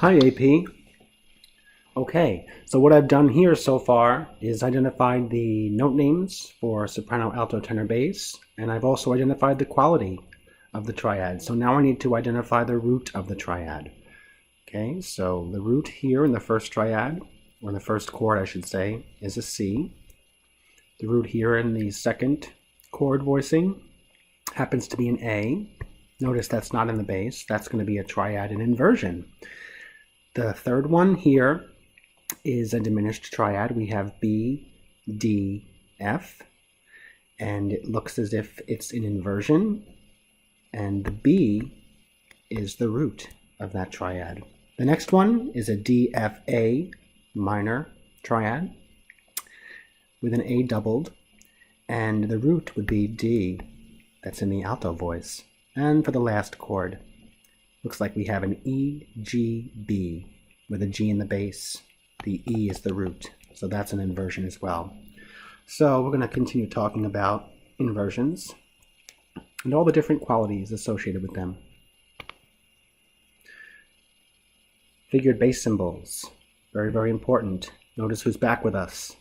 Hi AP. Okay, so what I've done here so far is identified the note names for soprano, alto, tenor, bass, and I've also identified the quality of the triad. So now I need to identify the root of the triad. Okay, so the root here in the first triad, or in the first chord I should say, is a C. The root here in the second chord voicing happens to be an A. Notice that's not in the bass. That's going to be a triad in inversion. The third one here is a diminished triad. We have B, D, F, and it looks as if it's in inversion, and the B is the root of that triad. The next one is a D, F, A minor triad with an A doubled, and the root would be D, that's in the alto voice. And for the last chord, looks like we have an E, G, B with a G in the bass. The E is the root, so that's an inversion as well. So we're going to continue talking about inversions and all the different qualities associated with them. Figured bass symbols, very, very important. Notice who's back with us.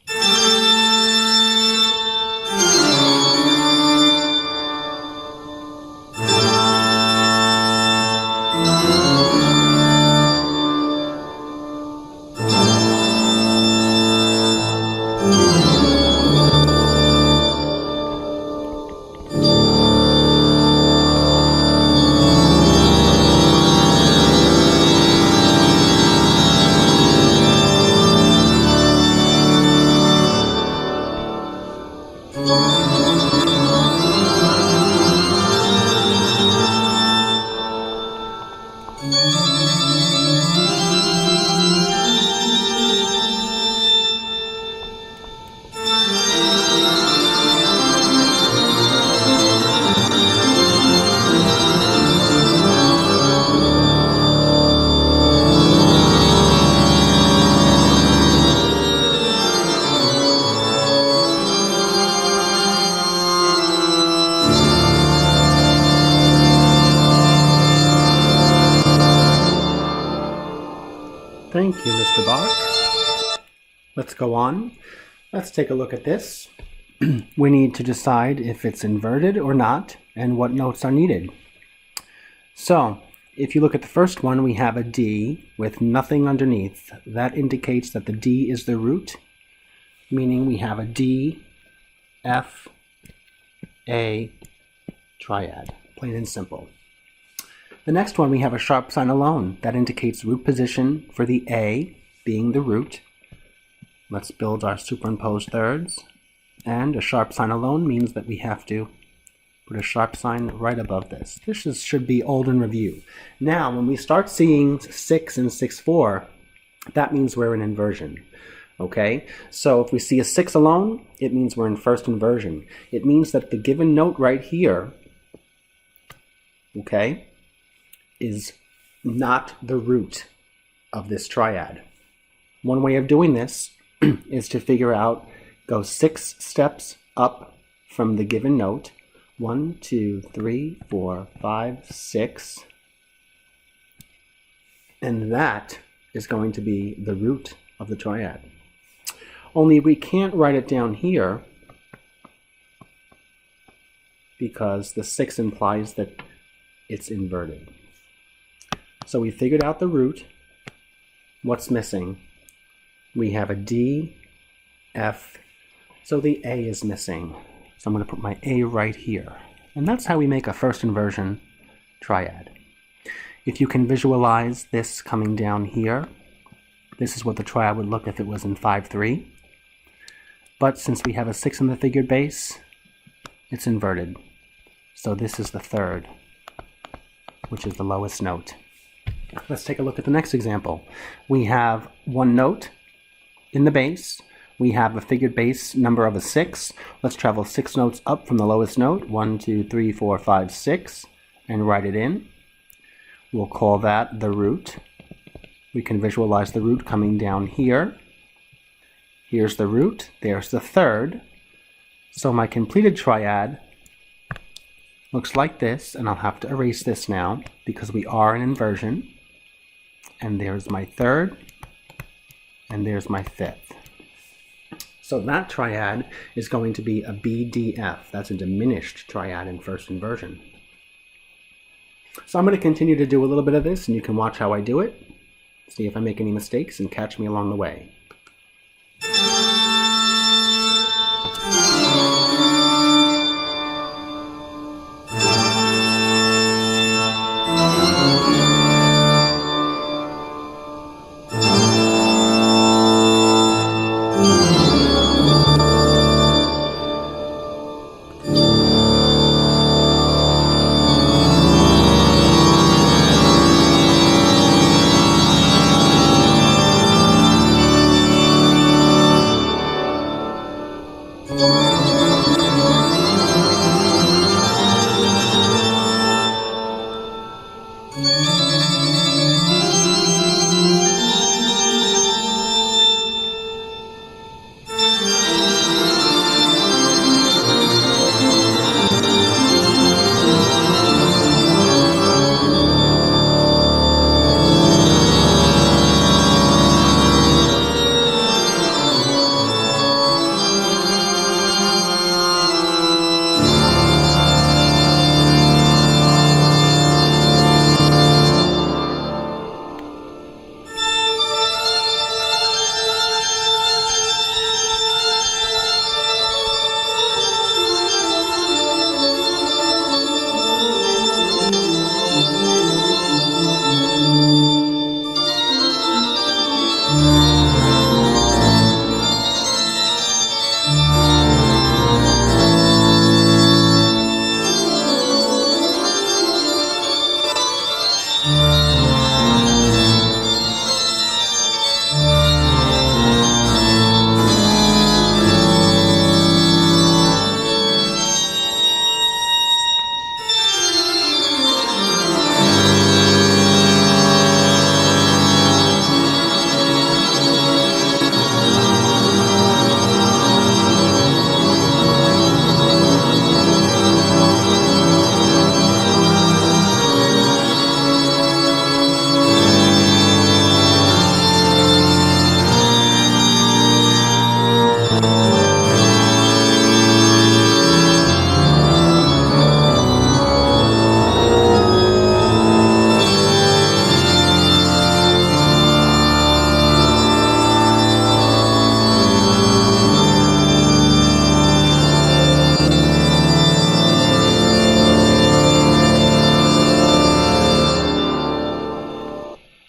Thank you, Mr. Bach. Let's go on. Let's take a look at this. We need to decide if it's inverted or not and what notes are needed. So, if you look at the first one, we have a D with nothing underneath. That indicates that the D is the root, meaning we have a D, F, A triad, plain and simple. The next one, we have a sharp sign alone. That indicates root position for the A being the root. Let's build our superimposed thirds. And a sharp sign alone means that we have to put a sharp sign right above this. This should be old in review. Now, when we start seeing 6 and 6/4, that means we're in inversion. Okay, so if we see a 6 alone, it means we're in first inversion. It means that the given note right here, okay, is not the root of this triad. One way of doing this is to figure out, go 6 steps up from the given note. 1, 2, 3, 4, 5, 6. And that is going to be the root of the triad. Only we can't write it down here because the 6 implies that it's inverted. So we figured out the root. What's missing? We have a D, F, so the A is missing. So I'm going to put my A right here. And that's how we make a first inversion triad. If you can visualize this coming down here, this is what the triad would look if it was in 5/3. But since we have a 6 in the figured bass, it's inverted. So this is the third, which is the lowest note. Let's take a look at the next example. We have one note in the bass. We have a figured bass number of a 6. Let's travel 6 notes up from the lowest note, 1, 2, 3, 4, 5, 6, and write it in. We'll call that the root. We can visualize the root coming down here. Here's the root, there's the third. So my completed triad looks like this, and I'll have to erase this now because we are in inversion. And there's my third, and there's my fifth. So that triad is going to be a BDF. That's a diminished triad in first inversion. So I'm going to continue to do a little bit of this, and you can watch how I do it, see if I make any mistakes, and catch me along the way.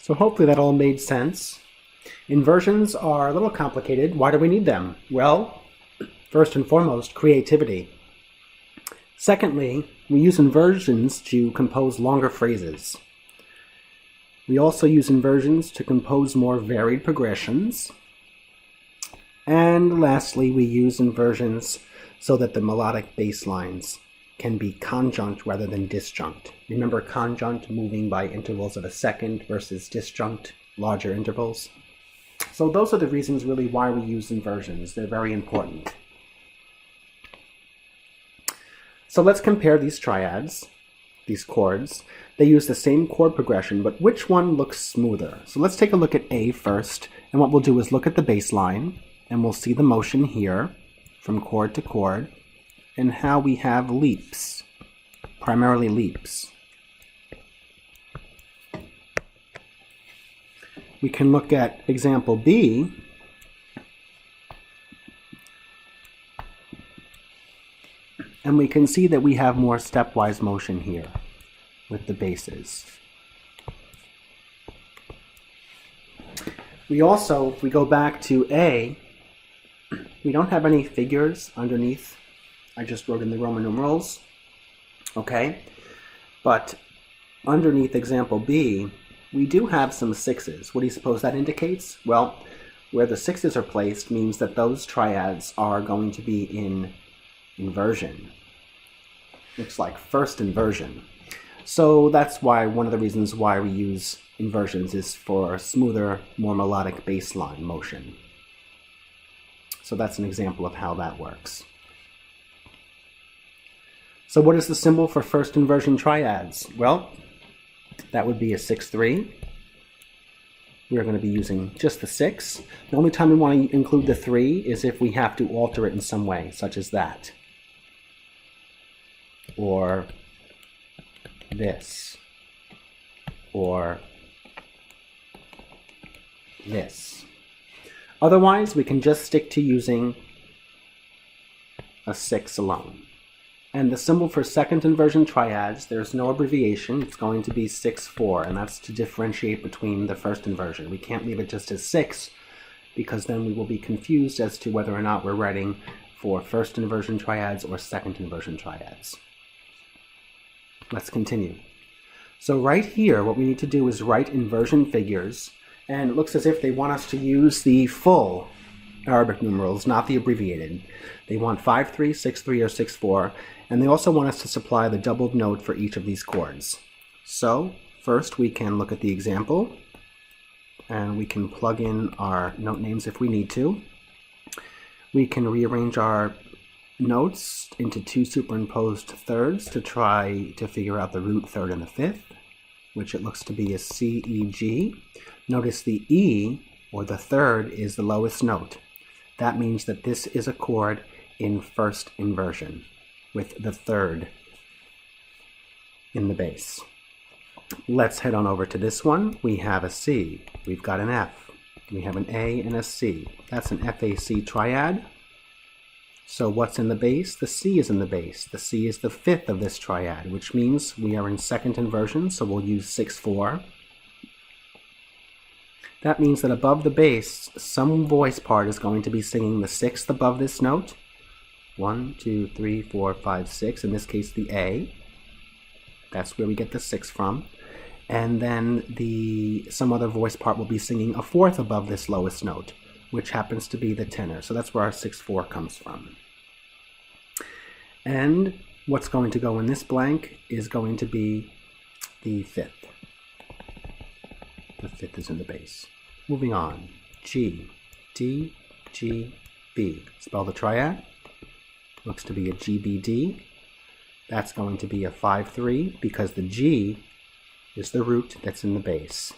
So hopefully that all made sense. Inversions are a little complicated. Why do we need them? Well, first and foremost, creativity. Secondly, we use inversions to compose longer phrases. We also use inversions to compose more varied progressions. And lastly, we use inversions so that the melodic bass lines can be conjunct rather than disjunct. Remember conjunct moving by intervals of a second versus disjunct, larger intervals? So those are the reasons really why we use inversions. They're very important. So let's compare these triads, these chords. They use the same chord progression, but which one looks smoother? So let's take a look at A first, and what we'll do is look at the bass line, and we'll see the motion here from chord to chord, and how we have leaps, primarily leaps. We can look at example B, and we can see that we have more stepwise motion here with the basses. We also, if we go back to A, we don't have any figures underneath I just wrote in the Roman numerals. Okay, but underneath example B, we do have some 6s. What do you suppose that indicates? Well, where the 6s are placed means that those triads are going to be in inversion. Looks like first inversion. So that's why one of the reasons why we use inversions is for smoother, more melodic bass line motion. So that's an example of how that works. So what is the symbol for first inversion triads? Well, that would be a 6-3. We're going to be using just the 6. The only time we want to include the 3 is if we have to alter it in some way, such as that. Or this. Or this. Otherwise, we can just stick to using a 6 alone. And the symbol for second inversion triads, there's no abbreviation. It's going to be 6-4, and that's to differentiate between the first inversion. We can't leave it just as 6, because then we will be confused as to whether or not we're writing for first inversion triads or second inversion triads. Let's continue. So right here, what we need to do is write inversion figures, and it looks as if they want us to use the full Arabic numerals, not the abbreviated. They want 5-3, 6-3, or 6-4, and they also want us to supply the doubled note for each of these chords. So first we can look at the example, and we can plug in our note names if we need to. We can rearrange our notes into 2 superimposed thirds to try to figure out the root third and the fifth, which it looks to be a C, E, G. Notice the E, or the third, is the lowest note. That means that this is a chord in first inversion, with the third in the bass. Let's head on over to this one. We have a C, we've got an F, we have an A and a C. That's an FAC triad. So what's in the bass? The C is in the bass. The C is the fifth of this triad, which means we are in second inversion, so we'll use 6-4. That means that above the bass, some voice part is going to be singing the sixth above this note. 1, 2, 3, 4, 5, 6. In this case, the A. That's where we get the 6 from. And then some other voice part will be singing a fourth above this lowest note, which happens to be the tenor. So that's where our 6-4 comes from. And what's going to go in this blank is going to be the fifth. The fifth is in the bass. Moving on. G, D, G, B. Spell the triad. Looks to be a GBD. That's going to be a 5-3 because the G is the root that's in the bass.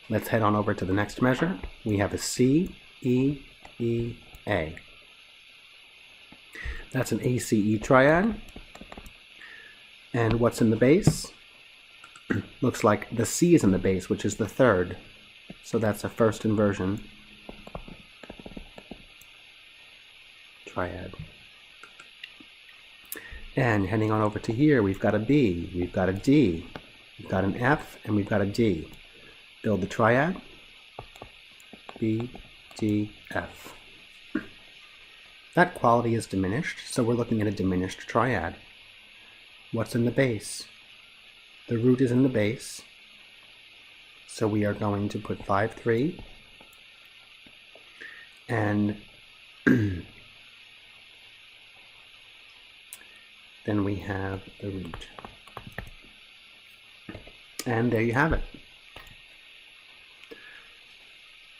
Let's head on over to the next measure. We have a C, E, E, A. That's an ACE triad. And what's in the bass? Looks like the C is in the bass, which is the third. So that's a first inversion triad. And heading on over to here, we've got a B, we've got a D, we've got an F, and we've got a D. Build the triad. B, D, F. That quality is diminished, so we're looking at a diminished triad. What's in the bass? The root is in the bass, so we are going to put 5-3, and then we have the root. And there you have it.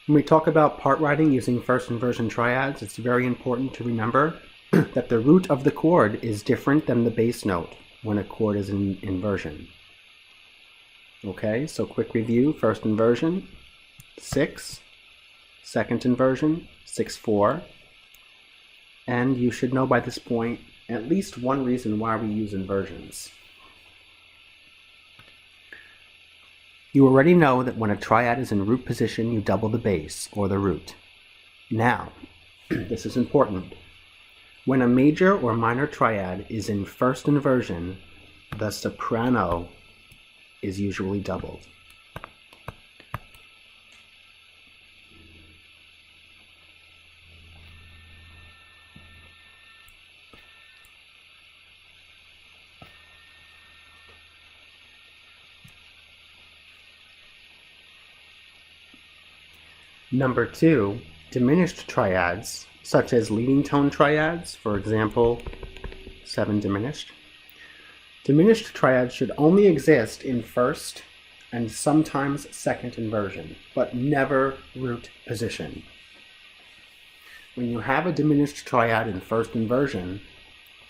When we talk about part writing using first inversion triads, it's very important to remember that the root of the chord is different than the bass note when a chord is in inversion. Okay, so quick review. First inversion, 6. Second inversion, 6-4. And you should know by this point at least one reason why we use inversions. You already know that when a triad is in root position, you double the bass, or the root. Now, this is important. When a major or minor triad is in first inversion, the soprano is usually doubled. Number 2, diminished triads, such as leading tone triads, for example, 7 diminished. Diminished triads should only exist in first and sometimes second inversion, but never root position. When you have a diminished triad in first inversion,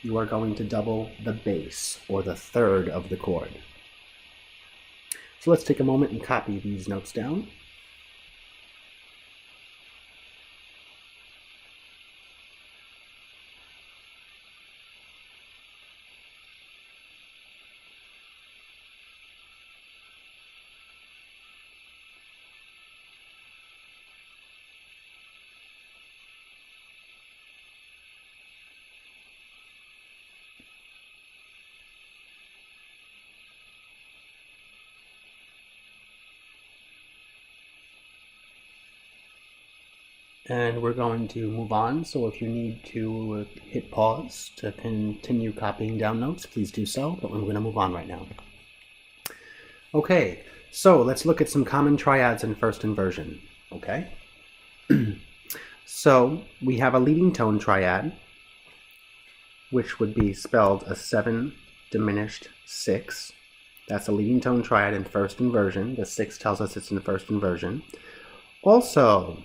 you are going to double the bass, or the third of the chord. So let's take a moment and copy these notes down. And we're going to move on, so if you need to hit pause to continue copying down notes, please do so, but we're going to move on right now. Okay, so let's look at some common triads in first inversion, okay? So we have a leading tone triad, which would be spelled a 7 diminished 6. That's a leading tone triad in first inversion. The 6 tells us it's in first inversion. Also,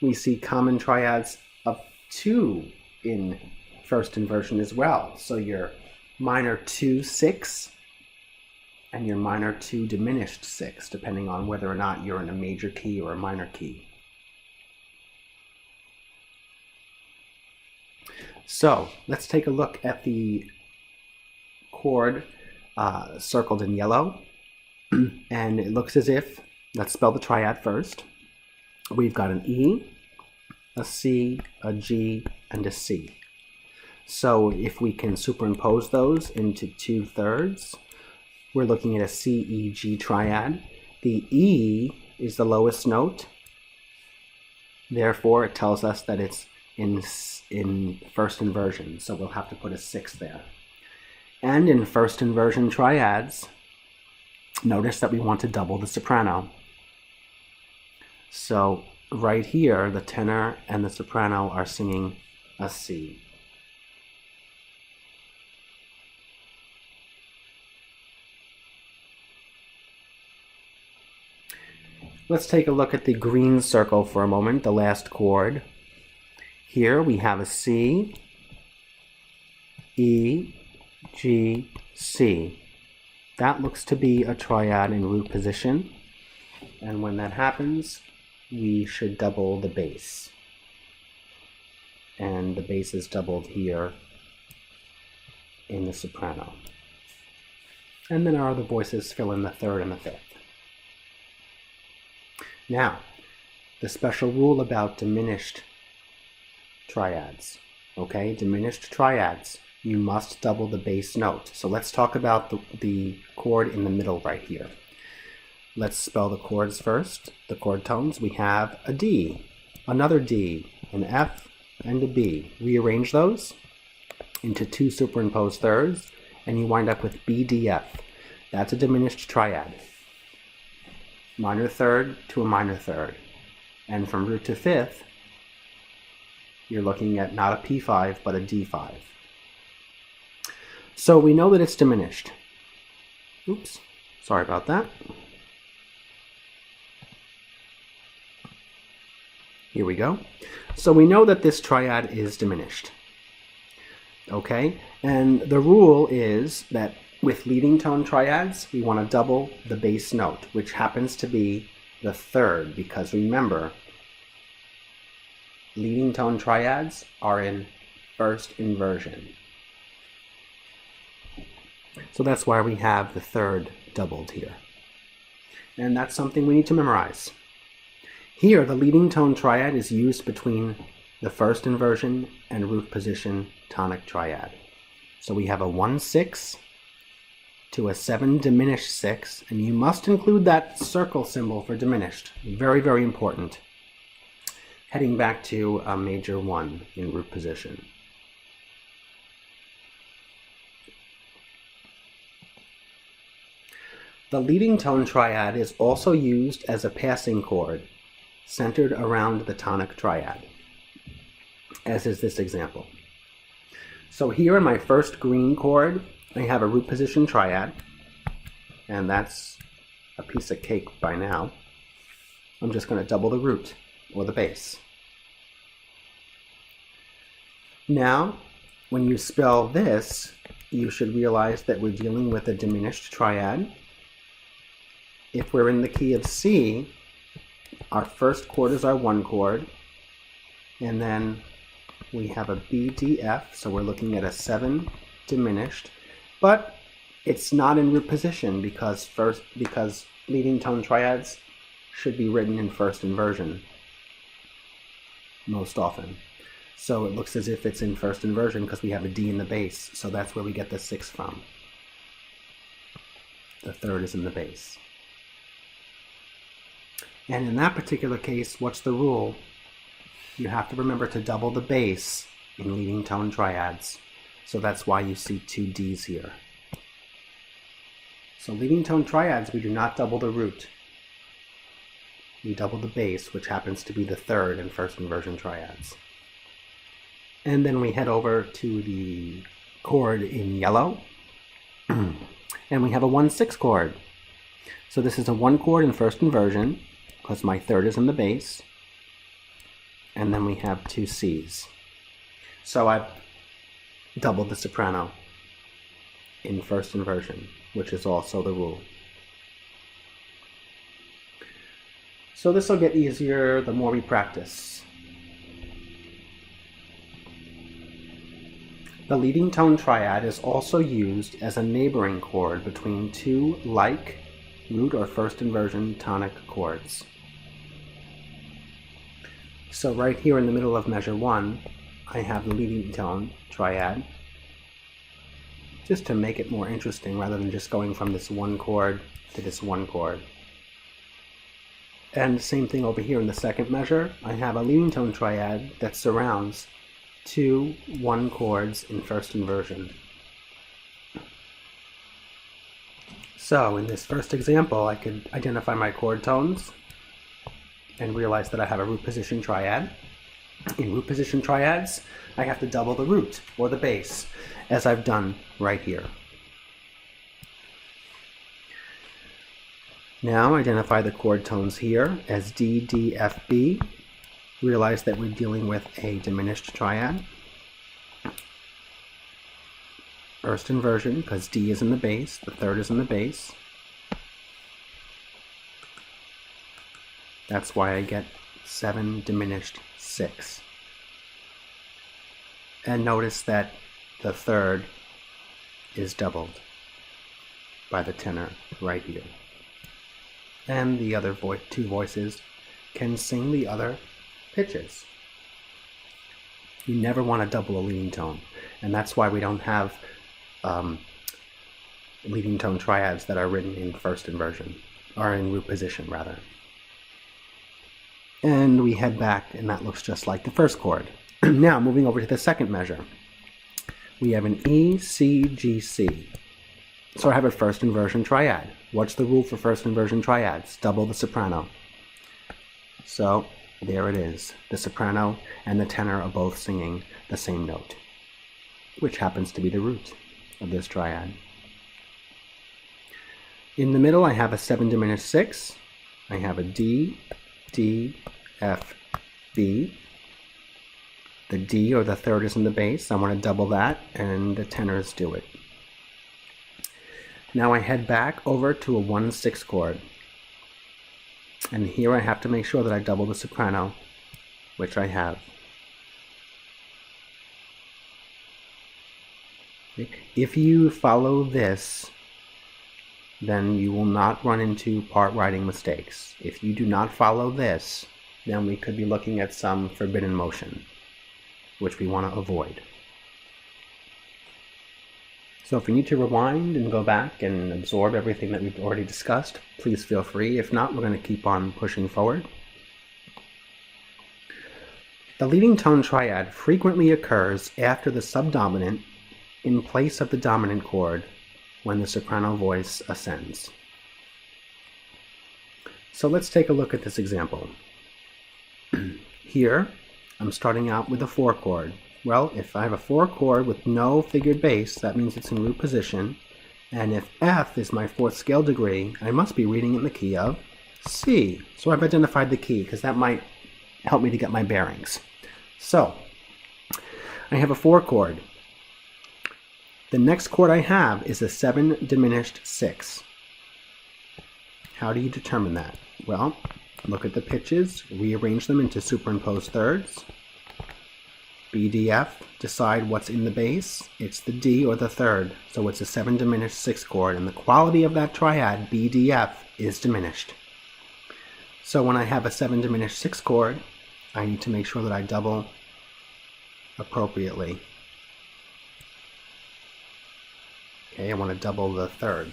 we see common triads of 2 in first inversion as well. So your minor 2 6 and your minor 2 diminished 6, depending on whether or not you're in a major key or a minor key. So let's take a look at the chord circled in yellow. And it looks as if, let's spell the triad first. We've got an E, a C, a G, and a C. So if we can superimpose those into 2/3, we're looking at a C, E, G triad. The E is the lowest note. Therefore, it tells us that it's in first inversion, so we'll have to put a 6 there. And in first inversion triads, notice that we want to double the soprano. So right here, the tenor and the soprano are singing a C. Let's take a look at the green circle for a moment, the last chord. Here we have a C, E, G, C. That looks to be a triad in root position. And when that happens, we should double the bass. And the bass is doubled here in the soprano. And then our other voices fill in the 3rd and the 5th. Now, the special rule about diminished triads. Okay, diminished triads. You must double the bass note. So let's talk about the chord in the middle right here. Let's spell the chords first, the chord tones. We have a D, another D, an F, and a B. Rearrange those into 2 superimposed thirds, and you wind up with B, D, F. That's a diminished triad. Minor third to a minor third. And from root to 5th, you're looking at not a P5, but a D5. So we know that it's diminished. Oops, sorry about that. Here we go. So we know that this triad is diminished. Okay, and the rule is that with leading tone triads, we want to double the bass note, which happens to be the 3rd, because remember, leading tone triads are in first inversion. So that's why we have the 3rd doubled here. And that's something we need to memorize. Here, the leading tone triad is used between the first inversion and root position tonic triad. So we have a 1/6 to a 7 diminished 6, and you must include that circle symbol for diminished. Very, very important. Heading back to a major 1 in root position. The leading tone triad is also used as a passing chord centered around the tonic triad, as is this example. So here in my first green chord, I have a root position triad, and that's a piece of cake by now. I'm just going to double the root, or the bass. Now, when you spell this, you should realize that we're dealing with a diminished triad. If we're in the key of C, our first chord is our one chord, and then we have a B, D, F, so we're looking at a 7 diminished, but it's not in root position because leading tone triads should be written in first inversion most often. So it looks as if it's in first inversion because we have a D in the bass, so that's where we get the 6 from. The third is in the bass. And in that particular case, what's the rule? You have to remember to double the bass in leading tone triads. So that's why you see 2 Ds here. So leading tone triads, we do not double the root. We double the bass, which happens to be the third in first inversion triads. And then we head over to the chord in yellow, and we have a 1-6 chord. So this is a 1 chord in first inversion, because my third is in the bass, and then we have 2 Cs. So I've doubled the soprano in first inversion, which is also the rule. So this will get easier the more we practice. The leading tone triad is also used as a neighboring chord between 2 like root or first inversion tonic chords. So right here in the middle of measure 1, I have the leading tone triad, just to make it more interesting rather than just going from this 1 chord to this 1 chord. And same thing over here in the second measure, I have a leading tone triad that surrounds 2 1 chords in first inversion. So in this first example, I could identify my chord tones and realize that I have a root position triad. In root position triads, I have to double the root or the bass, as I've done right here. Now identify the chord tones here as D, D, F, B. Realize that we're dealing with a diminished triad. First inversion, because D is in the bass, the third is in the bass. That's why I get 7 diminished 6. And notice that the third is doubled by the tenor right here. And the other 2 voices can sing the other pitches. You never want to double a leading tone, and that's why we don't have leading tone triads that are written in first inversion, or in root position rather. And we head back, and that looks just like the first chord. Now moving over to the second measure, we have an E, C, G, C. So I have a first inversion triad. What's the rule for first inversion triads? Double the soprano. So there it is. The soprano and the tenor are both singing the same note, which happens to be the root of this triad. In the middle, I have a 7 diminished 6. I have a D, D, F, B. The D or the third is in the bass. I want to double that, and the tenors do it. Now I head back over to a 1-6 chord. And here I have to make sure that I double the soprano, which I have. If you follow this, then you will not run into part writing mistakes. If you do not follow this, then we could be looking at some forbidden motion, which we want to avoid. So if you need to rewind and go back and absorb everything that we've already discussed, please feel free. If not, we're going to keep on pushing forward. The leading tone triad frequently occurs after the subdominant in place of the dominant chord when the soprano voice ascends. So let's take a look at this example. Here, I'm starting out with a 4 chord. Well, if I have a 4 chord with no figured bass, that means it's in root position. And if F is my 4th scale degree, I must be reading in the key of C. So I've identified the key because that might help me to get my bearings. So, I have a 4 chord. The next chord I have is a 7 diminished 6. How do you determine that? Well, look at the pitches, rearrange them into superimposed thirds. B, D, F, decide what's in the bass. It's the D or the third, so it's a 7 diminished 6 chord, and the quality of that triad, B, D, F, is diminished. So when I have a 7 diminished 6 chord, I need to make sure that I double appropriately. Okay, I want to double the third.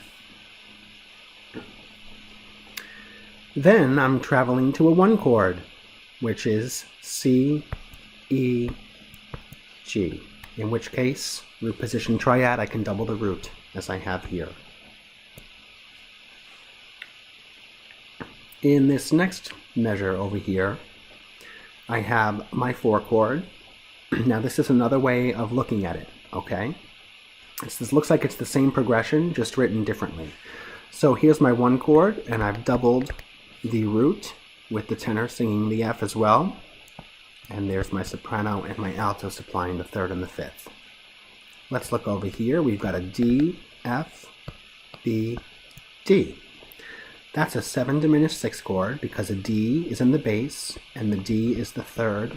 Then I'm traveling to a 1 chord, which is C, E, G, in which case, root position triad, I can double the root, as I have here. In this next measure over here, I have my 4 chord. Now this is another way of looking at it, okay? This looks like it's the same progression, just written differently. So here's my 1 chord, and I've doubled the root with the tenor singing the F as well. And there's my soprano and my alto supplying the 3rd and the 5th. Let's look over here. We've got a D, F, B, D. That's a 7 diminished 6 chord because a D is in the bass and the D is the 3rd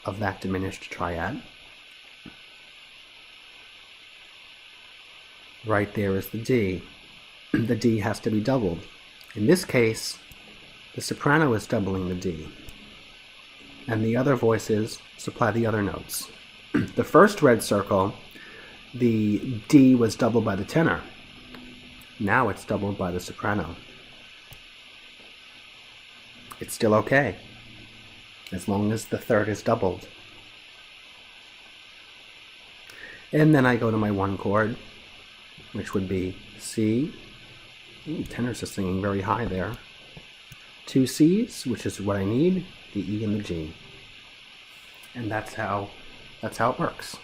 of that diminished triad. Right there is the D. The D has to be doubled. In this case, the soprano is doubling the D, and the other voices supply the other notes. The first red circle, the D was doubled by the tenor. Now it's doubled by the soprano. It's still okay, as long as the 3rd is doubled. And then I go to my 1 chord, which would be C. Ooh, tenors are singing very high there. 2 C's, which is what I need, the E and the G. And that's how it works.